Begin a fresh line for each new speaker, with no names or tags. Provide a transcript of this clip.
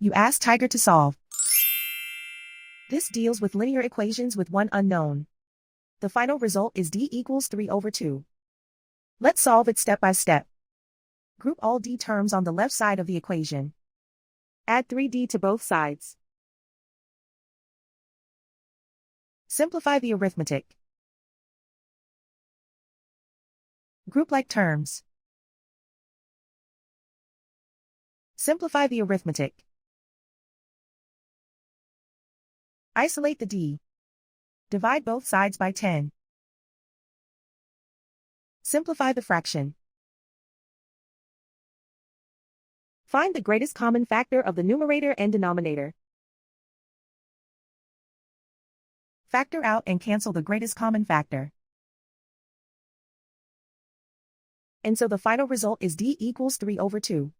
You ask Tiger to solve. This deals with linear equations with one unknown. The final result is d equals 3 over 2. Let's solve it step by step. Group all d terms on the left side of the equation. Add 3d to both sides. Simplify the arithmetic. Group like terms. Simplify the arithmetic. Isolate the d. Divide both sides by 10. Simplify the fraction. Find the greatest common factor of the numerator and denominator. Factor out and cancel the greatest common factor. And so the final result is d equals 3 over 2.